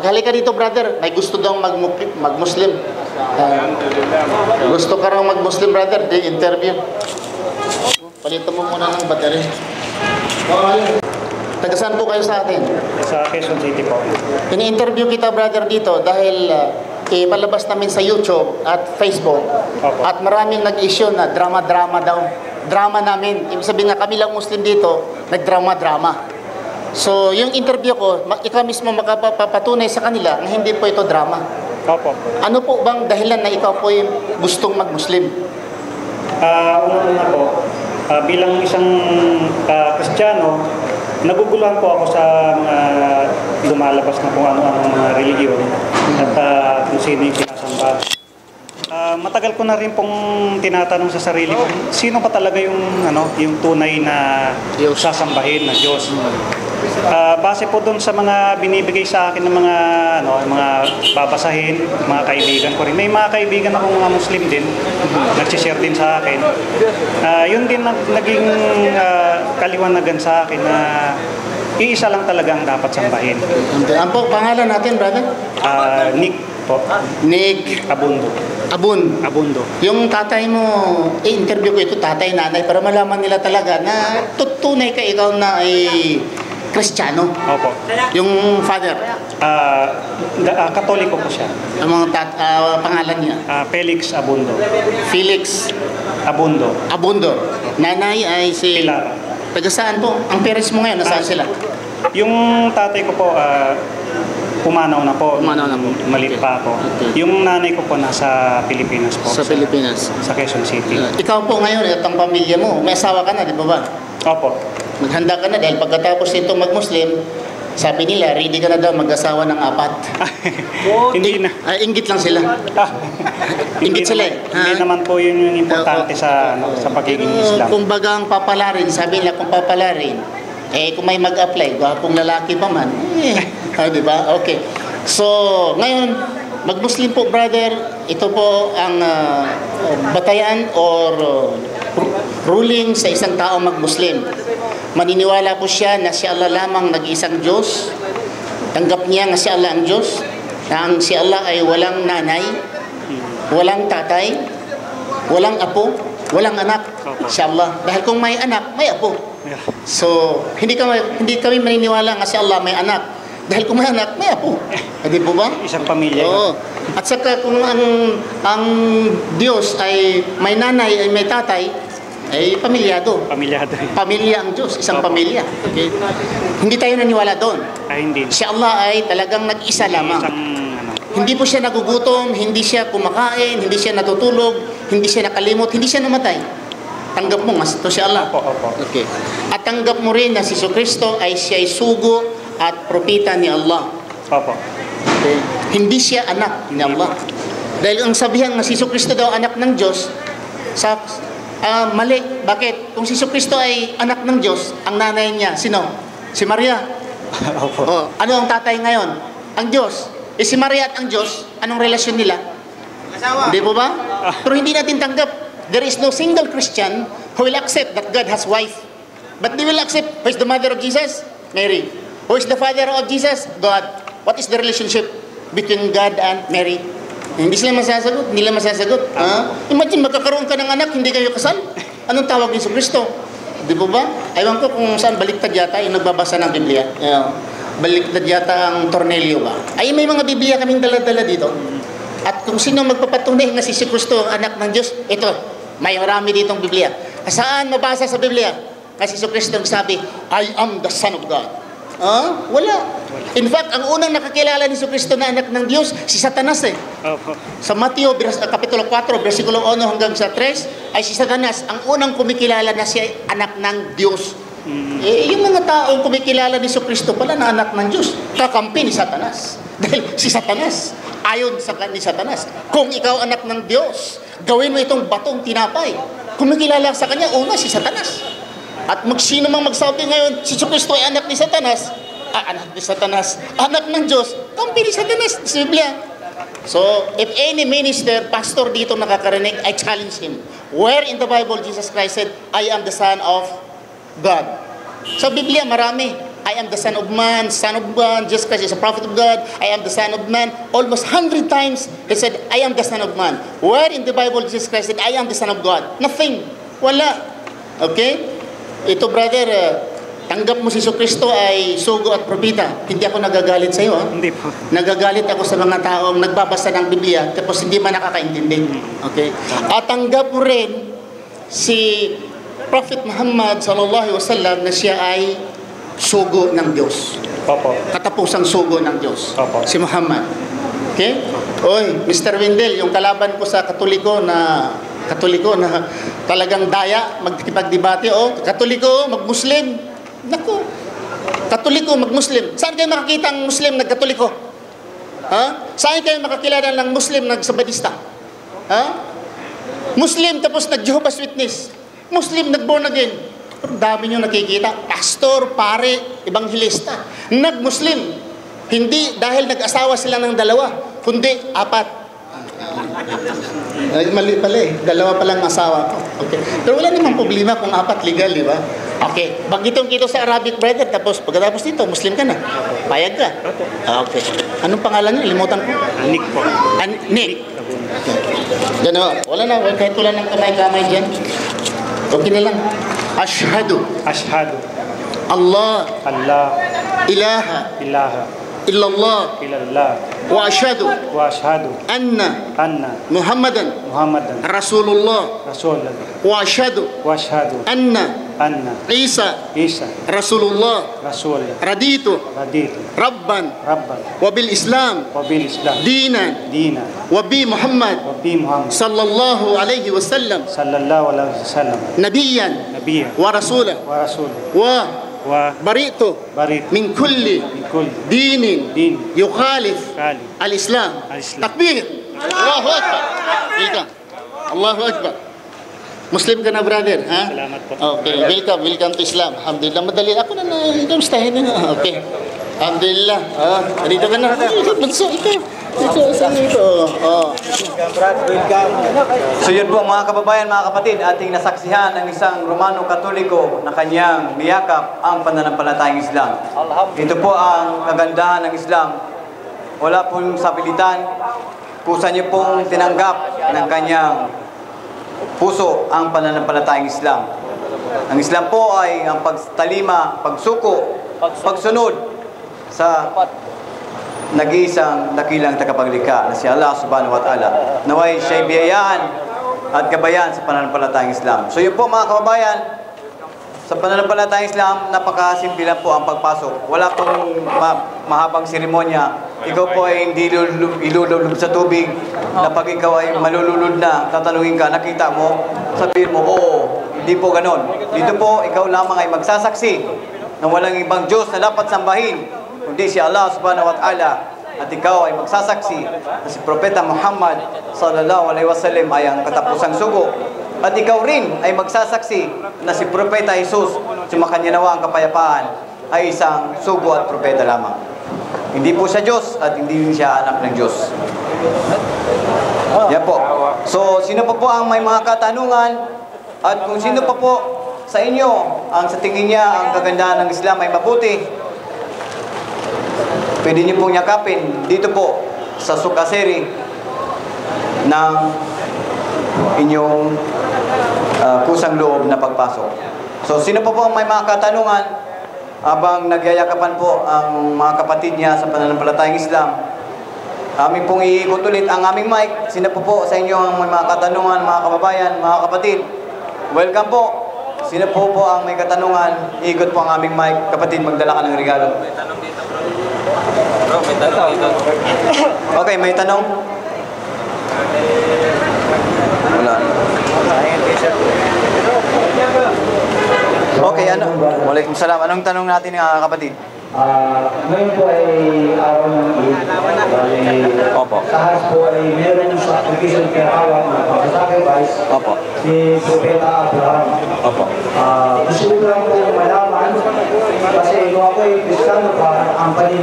Maghali ka dito, brother. May gusto daw mag-Muslim. Gusto ka raw mag-Muslim, brother. Di interview. Palitan mo muna ng battery. Taga saan po kayo sa atin? Sa Quezon City po. Ini-interview kita, brother, dito dahil palabas namin sa YouTube at Facebook. Opo. At maraming nag-issue na drama-drama daw. Drama namin. Ibig sabihin na kami lang Muslim dito, nagdrama-drama. So, yung interview ko, ikaw mismo makapapatunay sa kanila na hindi po ito drama. Opo. Ano po bang dahilan na ikaw po yung gustong mag-Muslim? Una po, bilang isang Kristiyano, naguguluhan po ako sa mga lumalabas na kung ano-ano mga religiyon at kung sino yung pinasamba. Matagal ko na rin pong tinatanong sa sarili ko, sino pa talaga yung tunay na Diyos. sasambahin na Diyos. Base po doon sa mga binibigay sa akin ng mga babasahin, mga kaibigan ko rin. May mga kaibigan akong mga Muslim din, nagsishare din sa akin. Yun din naging kaliwanagan sa akin na iisa lang talaga ang dapat sambahin. Ano po pangalan natin, brother? Nick po. Nick Abundo. Abundo. Yung tatay mo, interview ko ito, tatay, nanay, para malaman nila talaga na tunay ka ikaw na ay Kristiyano. Opo. Yung father, Katoliko po siya. ang mga pangalan niya, Felix Abundo. Felix Abundo. Abundo. Nanay ay si... Pilar. Taga saan po? Ang parents mo ngayon, nasaan sila? Yung tatay ko po, pumanaw na po. Pumanaw na po. Malit pa ako. Okay. Yung nanay ko po nasa Pilipinas po. Sa Pilipinas. Sa Quezon City. Ikaw po ngayon at ang pamilya mo, may asawa ka na, di ba ba? Opo. Maghanda ka na dahil pagkatapos nito mag-Muslim, sabi nila, ready ka na daw mag-asawa ng 4. Hindi na. Inggit lang sila. Inggit sila eh. Hindi naman po yun yung importante sa pagiging Islam. Kung bagang papalarin, sabi nila kung papalarin, kung may mag-apply, gwapong lalaki pa man, di ba? Okay. So, ngayon, mag-Muslim po, brother, ito po ang batayan or ruling sa isang tao mag-Muslim. Maniniwala po siya na si Allah lamang nag-iisang Diyos. Tanggap niya na si Allah ang Diyos. Na ang si Allah ay walang nanay, walang tatay, walang apo, walang anak. Si Allah. Dahil kung may anak, may apo. So, hindi kami maniniwala nga si Allah may anak. Dahil kung may anak, may apo. Hindi po ba? Isang pamilya. Oo. At saka kung ang Diyos ay may nanay, ay may tatay, ay pamilyado. Pamilyado. Pamilya ang Diyos, isang pamilya. Okay? Hindi tayo naniwala doon. Hindi. Si Allah ay talagang nag-isa lamang. Hindi po siya nagugutom, hindi siya kumakain, hindi siya natutulog, hindi siya nakalimot, hindi siya namatay. Tanggap mo, mas ito si Allah. Opo. Okay. At tanggap mo rin na si Jesucristo ay siya ay sugo at propeta ni Allah. Opo. Okay. Hindi siya anak ni Allah. Dahil ang sabihan na si Jesucristo daw anak ng Diyos, mali. Bakit? Kung si Jesucristo ay anak ng Diyos, ang nanay niya, sino? Si Maria. Opo. Ano ang tatay ngayon? Ang Diyos. Si Maria at ang Diyos, anong relasyon nila? Hindi po ba? Pero hindi natin tanggap. There is no single Christian who will accept that God has wife. But they will accept, who is the mother of Jesus? Mary. Who is the father of Jesus? God. What is the relationship between God and Mary? Hindi sila masasagot. Hindi nila masasagot. Imagine, magkakaroon ka ng anak, hindi kayo kasal. Anong tawag ni Jesucristo? Di ba ba? Aywan ko kung saan baliktad yata yung nagbabasa ng Biblia. Baliktad yata ang Tornelio ba? Ay, may mga Biblia kaming dala-dala dito. At kung sino magpapatunay na si Jesucristo ang anak ng Diyos, ito, may marami ditong Biblia. Saan mabasa sa Biblia? Kasi Jesucristo sabi, I am the Son of God. Wala. In fact, ang unang nakakilala ni Jesucristo na anak ng Diyos, si Satanas eh. Sa Mateo, Kapitulo 4, versikulo 1 hanggang sa 3, ay si Satanas, ang unang kumikilala na siya anak ng Diyos. Yung mga taong kumikilala ni Jesucristo pala na anak ng Diyos, kakampi ni Satanas. Dahil si Satanas, ayon ni Satanas, kung ikaw anak ng Diyos, gawin mo itong batong tinapay. Kumikilala sa kanya, una si Satanas. At sino mang magsabi ngayon, si Jesucristo ay anak ni Satanas, anak ni Satanas, anak ng Diyos, kampi ni Satanas, sa Biblia. So, if any minister, pastor dito nakakarinig, I challenge him. Where in the Bible Jesus Christ said, I am the Son of God? Sa Biblia, marami. I am the Son of Man, Son of God. Jesus Christ is a prophet of God. I am the Son of Man. Almost 100 times, he said, I am the Son of Man. Where in the Bible Jesus Christ said, I am the Son of God? Nothing. Wala. Okay? Ito, brother, tanggap mo si Kristo ay sugo at propeta. Hindi ako nagagalit sa iyo. Hindi po. Nagagalit ako sa mga taong nagbabasa ng Biblia tapos hindi man nakakaintindi. Okay? At tanggap mo rin si Prophet Muhammad sallallahu alaihi wasallam na siya ay sugo ng Diyos. Opo. Katapusang sugo ng Diyos. Opo. Si Muhammad. Okay? Oy, Mr. Wendell, yung kalaban ko sa Katoliko na talagang daya, magkipagdebate, Katoliko, mag-Muslim. Naku, Katoliko, mag-Muslim. Saan kayo makakita ang Muslim nag-Katoliko? Ha? Saan kayo makakilala ng Muslim nag-Sabadista? Ha? Muslim tapos nag-Jehovah's Witness. Muslim nag-born again. Pero dami nyo nakikita. Pastor, pare, ebanghilista. Nag-Muslim. Hindi dahil nag-asawa sila ng dalawa, kundi 4. Ay, mali pala eh. 2 pa lang asawa ko. Okay. Pero wala namang problema kung 4 legal, di ba? Okay. Bagitong kito sa Arabic, brother, tapos pagkatapos dito, Muslim ka na. Payag ka. Okay. Anong pangalan niyo? Limutan ko. Nick po. Nick. Okay. Yan o. Wala na. Kahit wala ng kamay-kamay dyan. Okay na lang. Ashhadu. Ashhadu. Allah. Allah. Ilaha. Ilaha. Illallah. Illallah. Wa ashhadu. Wa ashhadu. Anna. Muhammadan. Muhammadan. Rasulullah. Rasulullah. Wa ashhadu. Wa ashhadu. Anna. Isa. Isa. Rasulullah. Rasulullah. Raditu. Raditu. Rabban. Rabban. Wa bil Islam. Wa bil Islam. Dinan. Dina. Wa bi Muhammad. Wa bi Muhammad. Sallallahu alaihi wasallam. Sallallahu alaihi wasallam. Nabiyan. Nabiyyan. Wa rasulan. Wa rasul. Wa baritu. Barit. Min kulli. Min kulli. Dinin. Din. Yukhalif. Kali. Al-Islam. Al-Islam. Takbir. Allahu Akbar. Welcome. Allahu Akbar. Muslim ka na, brother, ha? Salamat po. Okay, welcome to Islam. Alhamdulillah, madali. Ako na kamustahin na. Okay. Alhamdulillah. Dito ka na. Bunso, ito. So yun po mga kababayan, mga kapatid, ating nasaksihan ng isang Romano Katoliko na kanyang niyakap ang pananampalatayang Islam. Ito po ang kagandahan ng Islam. Wala pong sapilitan, kusa niyo pong tinanggap ng kanyang puso ang pananampalatayang Islam. Ang Islam po ay ang pagtalima, pagsuko, pagsunod sa nag-iisang dakilang tagapaglikha na si Allah subhanahu wa ta'ala. Naway siya'y biyayaan at gabayan sa pananampalatayang Islam. So yun po mga kababayan, sa pananampalatayang Islam, napakasimple lang po ang pagpasok. Wala pong mahabang seremonya. Ikaw po ay hindi ilulublob sa tubig na pag ikaw ay malulunod na, tatanungin ka, nakita mo, sabihin mo, oo, hindi po ganon. Dito po, ikaw lamang ay magsasaksi na walang ibang Diyos na dapat sambahin kundi si Allah subhanahu wa ta'ala, at ikaw ay magsasaksi na si Propeta Muhammad sallallahu alaihi wasallam ay ang katapusang sugo, at ikaw rin ay magsasaksi na si Propeta Jesus, sumakanya nawa ang kapayapaan, ay isang sugo at propeta lamang. Hindi po siya Diyos at hindi rin siya anak ng Diyos. Yan po. So sino pa po ang may mga katanungan, at kung sino pa po sa inyo ang sa tingin niya ang kagandahan ng Islam ay mabuti, pwede niyo pong yakapin dito po sa Sukaseri ng inyong kusang loob na pagpasok. So sino pa po ang may mga katanungan habang nagyayakapan po ang mga kapatid niya sa pananampalatayang Islam? Aming pong iikot ulit ang aming mic. Sino po sa inyo ang may mga katanungan, mga kababayan, mga kapatid? Welcome po. Sino po ang may katanungan? Iikot po ang aming mic. Kapatid, magdala ka ng regalo. Okay, may tanong? Wala. Okay, ano? Waalaikumsalam. Anong tanong natin, kapatid? Ngayon po ay araw ng Eid. Opo. Sa Hajj po ay meron sa application kaya awang na pagsasacrifice si Propeta Abraham. Opo. Gusto ko lang po malaman kasi kung ako ay Kristiyano pa, ang paniniwala